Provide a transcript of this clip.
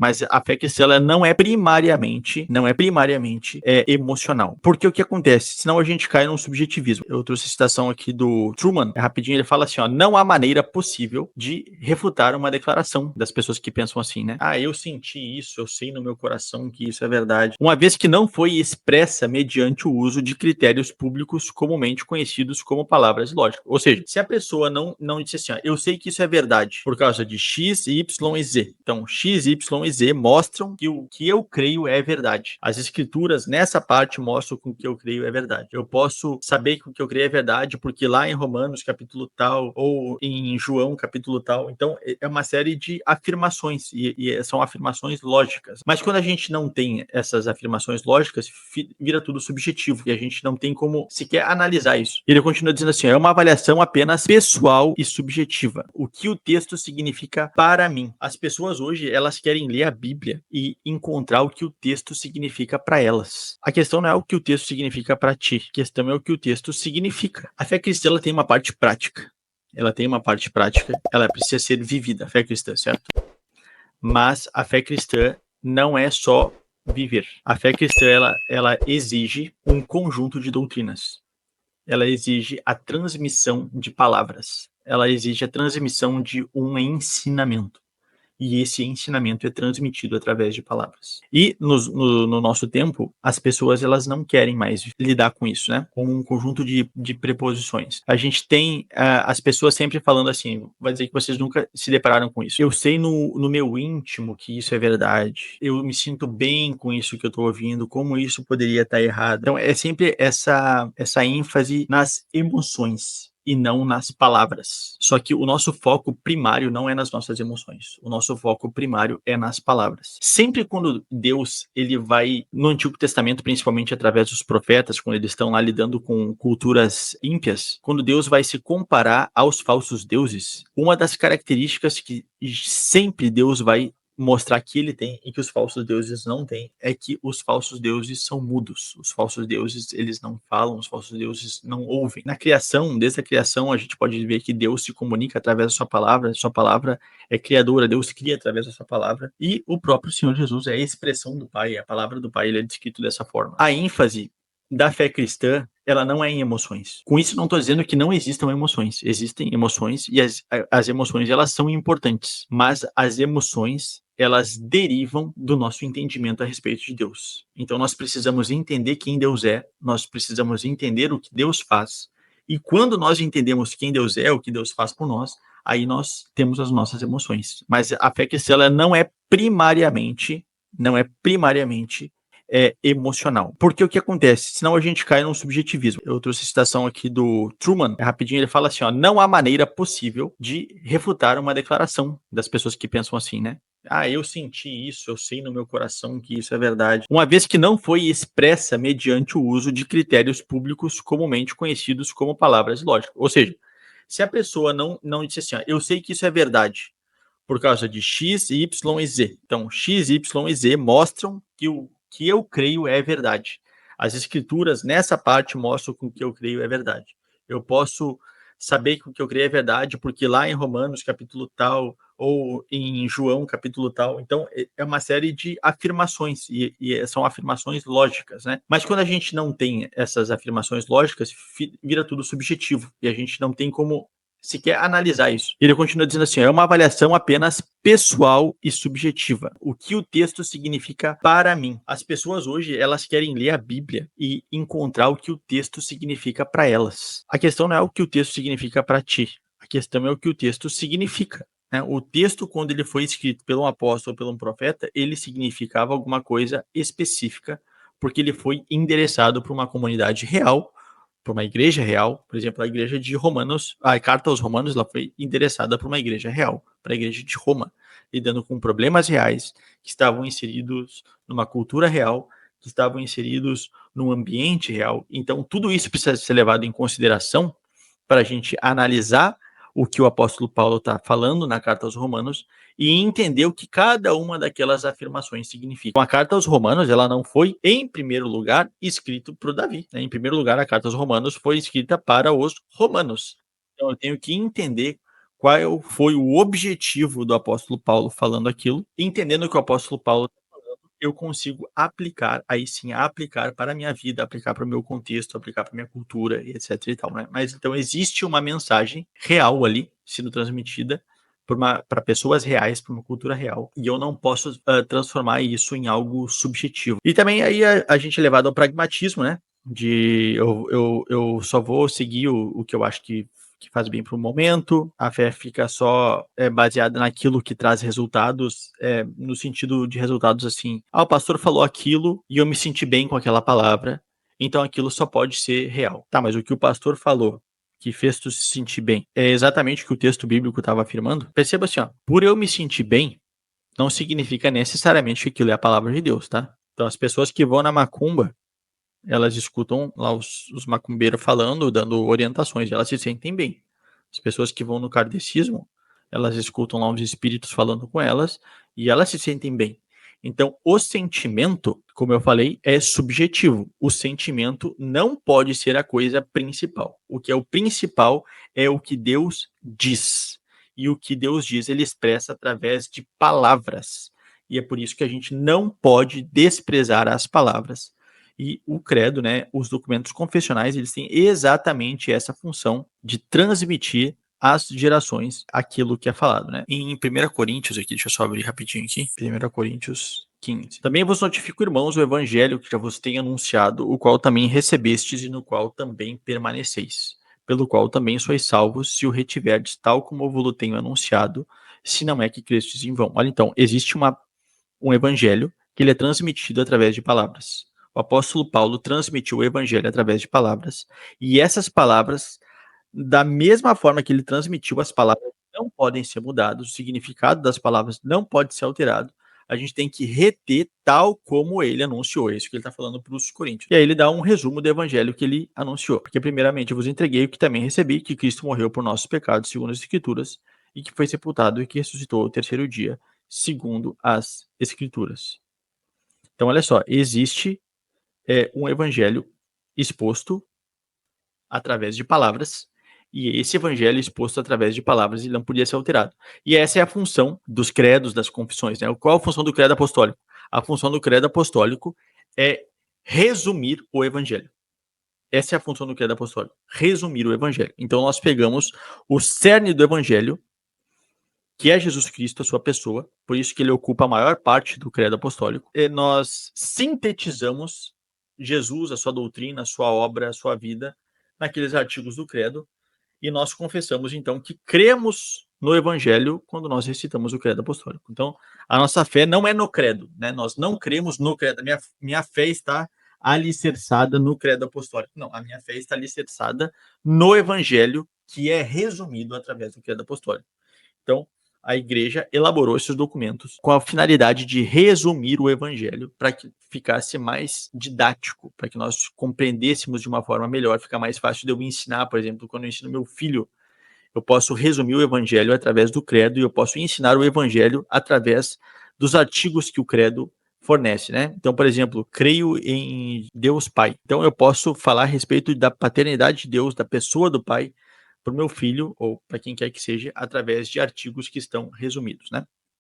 Mas a fé cristã ela não é primariamente emocional. Porque o que acontece? Senão a gente cai num subjetivismo. Eu trouxe a citação aqui do Truman, rapidinho, ele fala assim, ó, não há maneira possível de refutar uma declaração das pessoas que pensam assim, né? Ah, eu senti isso, eu sei no meu coração que isso é verdade. Uma vez que não foi expressa mediante o uso de critérios públicos comumente conhecidos como palavras lógicas. Ou seja, se a pessoa não disse assim, ó, eu sei que isso é verdade por causa de X, Y e Z. Então, X, Y e Z mostram que o que eu creio é verdade. As escrituras nessa parte mostram que o que eu creio é verdade. Eu posso saber que o que eu creio é verdade porque lá em Romanos capítulo tal ou em João capítulo tal. Então, é uma série de afirmações e são afirmações lógicas. Mas quando a gente não tem essas afirmações lógicas, vira tudo subjetivo e a gente não tem como sequer analisar isso. Ele continua dizendo assim, é uma avaliação apenas pessoal e subjetiva. O que o texto significa para mim? As pessoas hoje, elas querem ler a Bíblia e encontrar o que o texto significa para elas. A questão não é o que o texto significa para ti, a questão é o que o texto significa. A fé cristã ela tem uma parte prática. Ela precisa ser vivida, a fé cristã, certo? Mas a fé cristã não é só viver. A fé cristã ela exige um conjunto de doutrinas. Ela exige a transmissão de palavras. Ela exige a transmissão de um ensinamento. E esse ensinamento é transmitido através de palavras. E no nosso tempo, as pessoas elas não querem mais lidar com isso, né? Com um conjunto de preposições. A gente tem as pessoas sempre falando assim, vai dizer que vocês nunca se depararam com isso. Eu sei no meu íntimo que isso é verdade. Eu me sinto bem com isso que eu estou ouvindo, como isso poderia estar errado. Então é sempre essa ênfase nas emoções e não nas palavras. Só que o nosso foco primário não é nas nossas emoções. O nosso foco primário é nas palavras. Sempre quando Deus, ele vai, no Antigo Testamento, principalmente através dos profetas, quando eles estão lá lidando com culturas ímpias, quando Deus vai se comparar aos falsos deuses, uma das características que sempre Deus vai mostrar que ele tem e que os falsos deuses não têm é que os falsos deuses são mudos. Os falsos deuses, eles não falam, os falsos deuses não ouvem. Na criação, desde a criação, a gente pode ver que Deus se comunica através da sua palavra é criadora, Deus cria através da sua palavra, e o próprio Senhor Jesus é a expressão do Pai, a palavra do Pai, ele é descrito dessa forma. A ênfase da fé cristã, ela não é em emoções. Com isso, não estou dizendo que não existam emoções. Existem emoções e as emoções, elas são importantes. Mas as emoções, elas derivam do nosso entendimento a respeito de Deus. Então, nós precisamos entender quem Deus é, nós precisamos entender o que Deus faz. E quando nós entendemos quem Deus é, o que Deus faz por nós, aí nós temos as nossas emoções. Mas a fé cristã, ela não é primariamente emocional. Porque o que acontece? Senão a gente cai num subjetivismo. Eu trouxe a citação aqui do Truman, rapidinho, ele fala assim, ó, não há maneira possível de refutar uma declaração das pessoas que pensam assim, né? Ah, eu senti isso, eu sei no meu coração que isso é verdade. Uma vez que não foi expressa mediante o uso de critérios públicos comumente conhecidos como palavras lógicas. Ou seja, se a pessoa não disse assim, ó, eu sei que isso é verdade por causa de X, Y e Z. Então, X, Y e Z mostram que o que eu creio é verdade. As escrituras nessa parte mostram que o que eu creio é verdade. Eu posso saber que o que eu creio é verdade porque lá em Romanos capítulo tal ou em João capítulo tal. Então é uma série de afirmações e são afirmações lógicas, né? Mas quando a gente não tem essas afirmações lógicas, vira tudo subjetivo e a gente não tem como sequer analisar isso. Ele continua dizendo assim, é uma avaliação apenas pessoal e subjetiva. O que o texto significa para mim? As pessoas hoje, elas querem ler a Bíblia e encontrar o que o texto significa para elas. A questão não é o que o texto significa para ti. A questão é o que o texto significa. O texto, quando ele foi escrito por um apóstolo ou por um profeta, ele significava alguma coisa específica, porque ele foi endereçado para uma comunidade real, para uma igreja real. Por exemplo, a igreja de Romanos, a carta aos Romanos, ela foi endereçada para uma igreja real, para a igreja de Roma, lidando com problemas reais que estavam inseridos numa cultura real, que estavam inseridos num ambiente real. Então, tudo isso precisa ser levado em consideração para a gente analisar o que o apóstolo Paulo está falando na carta aos Romanos e entender o que cada uma daquelas afirmações significa. Então, a carta aos Romanos, ela não foi, em primeiro lugar, escrita para o Davi. Em primeiro lugar, a carta aos Romanos foi escrita para os romanos. Então, eu tenho que entender qual foi o objetivo do apóstolo Paulo falando aquilo, entendendo que o apóstolo Paulo eu consigo aplicar, aí sim, aplicar para a minha vida, aplicar para o meu contexto, aplicar para a minha cultura, e etc e tal, né? Mas então existe uma mensagem real ali sendo transmitida para pessoas reais, para uma cultura real, e eu não posso transformar isso em algo subjetivo. E também aí a gente é levado ao pragmatismo, né? De eu só vou seguir o que eu acho que faz bem para o momento, a fé fica só baseada naquilo que traz resultados, no sentido de resultados assim, o pastor falou aquilo e eu me senti bem com aquela palavra, então aquilo só pode ser real. Tá, mas o que o pastor falou que fez tu se sentir bem é exatamente o que o texto bíblico estava afirmando? Perceba assim, ó, por eu me sentir bem, não significa necessariamente que aquilo é a palavra de Deus, tá? Então as pessoas que vão na macumba, elas escutam lá os macumbeiros falando, dando orientações, e elas se sentem bem. As pessoas que vão no kardecismo, elas escutam lá os espíritos falando com elas, e elas se sentem bem. Então, o sentimento, como eu falei, é subjetivo. O sentimento não pode ser a coisa principal. O que é o principal é o que Deus diz. E o que Deus diz, ele expressa através de palavras. E é por isso que a gente não pode desprezar as palavras. E o credo, né, os documentos confessionais, eles têm exatamente essa função de transmitir às gerações aquilo que é falado, né? Em 1 Coríntios aqui, deixa eu só abrir rapidinho aqui. 1 Coríntios 15. Também vos notifico, irmãos, o evangelho que já vos tenho anunciado, o qual também recebestes e no qual também permaneceis, pelo qual também sois salvos, se o retiverdes tal como eu vos tenho anunciado, se não é que crestes em vão. Olha, então, existe um evangelho que ele é transmitido através de palavras. O apóstolo Paulo transmitiu o evangelho através de palavras, e essas palavras, da mesma forma que ele transmitiu as palavras, não podem ser mudadas, o significado das palavras não pode ser alterado, a gente tem que reter tal como ele anunciou, isso que ele está falando para os coríntios. E aí ele dá um resumo do evangelho que ele anunciou, porque primeiramente eu vos entreguei o que também recebi, que Cristo morreu por nossos pecados, segundo as escrituras, e que foi sepultado e que ressuscitou ao terceiro dia, segundo as escrituras. Então, olha só, existe um evangelho exposto através de palavras, e esse evangelho exposto através de palavras ele não podia ser alterado. E essa é a função dos credos, das confissões. Né? Qual a função do credo apostólico? A função do credo apostólico é resumir o evangelho. Essa é a função do credo apostólico, resumir o evangelho. Então nós pegamos o cerne do evangelho, que é Jesus Cristo, a sua pessoa, por isso que ele ocupa a maior parte do credo apostólico, e nós sintetizamos Jesus, a sua doutrina, a sua obra, a sua vida, naqueles artigos do credo, e nós confessamos, então, que cremos no evangelho quando nós recitamos o credo apostólico. Então, a nossa fé não é no credo, né? Nós não cremos no credo. Minha fé está alicerçada no credo apostólico. Não, a minha fé está alicerçada no evangelho, que é resumido através do credo apostólico. Então, a igreja elaborou esses documentos com a finalidade de resumir o evangelho para que ficasse mais didático, para que nós compreendêssemos de uma forma melhor, fica mais fácil de eu ensinar, por exemplo, quando eu ensino meu filho, eu posso resumir o evangelho através do credo e eu posso ensinar o evangelho através dos artigos que o credo fornece, né? Então, por exemplo, creio em Deus Pai. Então, eu posso falar a respeito da paternidade de Deus, da pessoa do Pai, para o meu filho ou para quem quer que seja, através de artigos que estão resumidos, né?